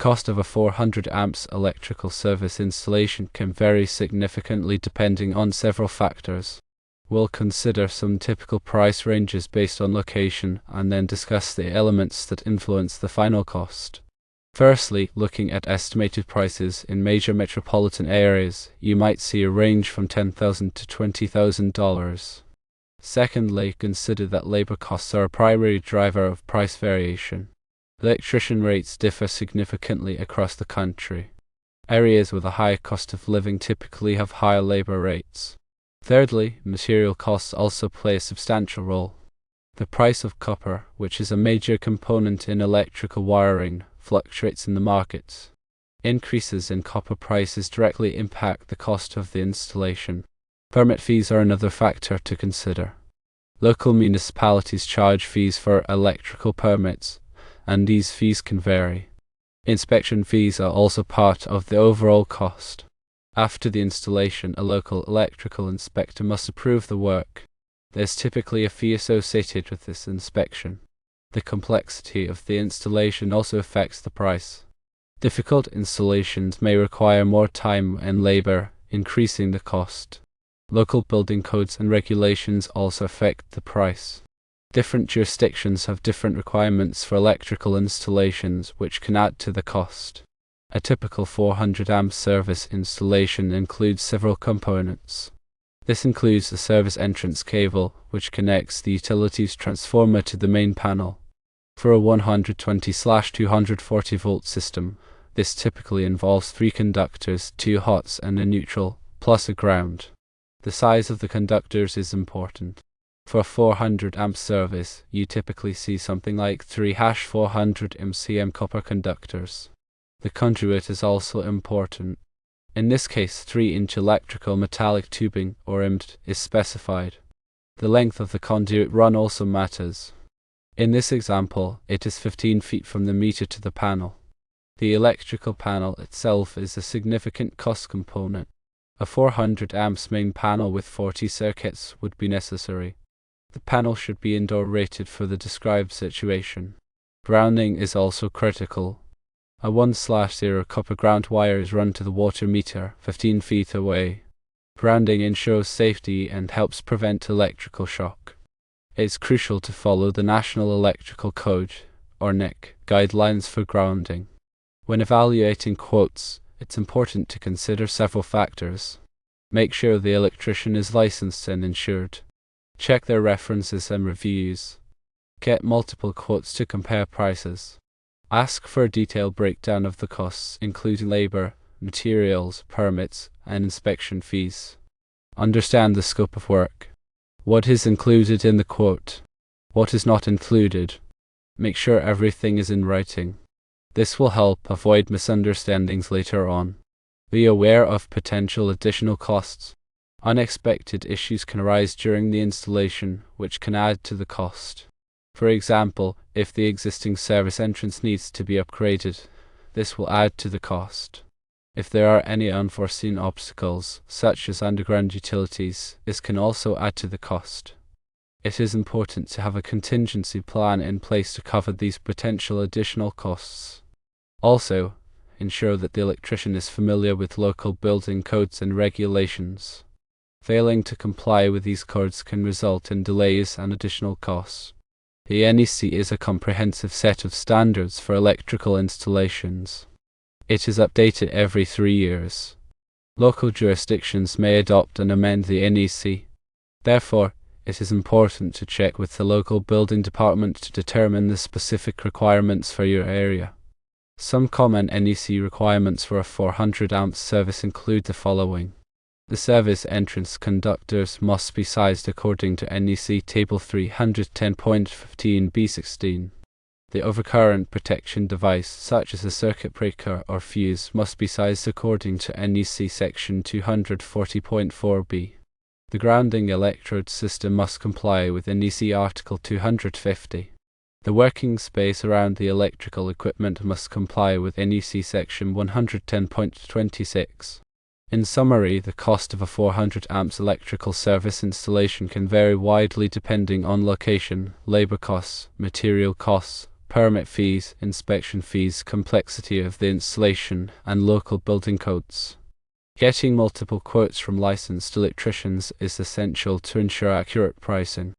cost of a 400 amps electrical service installation can vary significantly depending on several factors. We'll consider some typical price ranges based on location and then discuss the elements that influence the final cost. Firstly, looking at estimated prices in major metropolitan areas, you might see a range from $10,000 to $20,000. Secondly, consider that labor costs are a primary driver of price variation. Electrician rates differ significantly across the country. Areas with a high cost of living typically have higher labor rates. Thirdly, material costs also play a substantial role. The price of copper, which is a major component in electrical wiring, fluctuates in the market. Increases in copper prices directly impact the cost of the installation. Permit fees are another factor to consider. Local municipalities charge fees for electrical permits, and these fees can vary. Inspection fees are also part of the overall cost. After the installation, a local electrical inspector must approve the work. There's typically a fee associated with this inspection. The complexity of the installation also affects the price. Difficult installations may require more time and labor, increasing the cost. Local building codes and regulations also affect the price. Different jurisdictions have different requirements for electrical installations, which can add to the cost. A typical 400 amp service installation includes several components. This includes the service entrance cable, which connects the utilities transformer to the main panel. For a 120/240 volt system, this typically involves 3 conductors, 2 hots and a neutral, plus a ground. The size of the conductors is important. For a 400 amp service, you typically see something like 3/400 MCM copper conductors. The conduit is also important. In this case, 3-inch electrical metallic tubing, or IMT, is specified. The length of the conduit run also matters. In this example, it is 15 feet from the meter to the panel. The electrical panel itself is a significant cost component. A 400 amps main panel with 40 circuits would be necessary. The panel should be indoor rated for the described situation. Grounding is also critical. A 1/0 copper ground wire is run to the water meter 15 feet away. Grounding ensures safety and helps prevent electrical shock. It's crucial to follow the National Electrical Code, or NEC, guidelines for grounding. When evaluating quotes, it's important to consider several factors. Make sure the electrician is licensed and insured. Check their references and reviews. Get multiple quotes to compare prices. Ask for a detailed breakdown of the costs, including labor, materials, permits, and inspection fees. Understand the scope of work. What is included in the quote? What is not included? Make sure everything is in writing. This will help avoid misunderstandings later on. Be aware of potential additional costs. Unexpected issues can arise during the installation, which can add to the cost. For example, if the existing service entrance needs to be upgraded, this will add to the cost. If there are any unforeseen obstacles, such as underground utilities, this can also add to the cost. It is important to have a contingency plan in place to cover these potential additional costs. Also, ensure that the electrician is familiar with local building codes and regulations. Failing to comply with these codes can result in delays and additional costs. The NEC is a comprehensive set of standards for electrical installations. It is updated every 3 years. Local jurisdictions may adopt and amend the NEC. Therefore, it is important to check with the local building department to determine the specific requirements for your area. Some common NEC requirements for a 400 amp service include the following. The service entrance conductors must be sized according to NEC Table 310.15b16. The overcurrent protection device, such as a circuit breaker or fuse, must be sized according to NEC Section 240.4b. The grounding electrode system must comply with NEC Article 250. The working space around the electrical equipment must comply with NEC Section 110.26. In summary, the cost of a 400 amps electrical service installation can vary widely depending on location, labor costs, material costs, permit fees, inspection fees, complexity of the installation, and local building codes. Getting multiple quotes from licensed electricians is essential to ensure accurate pricing.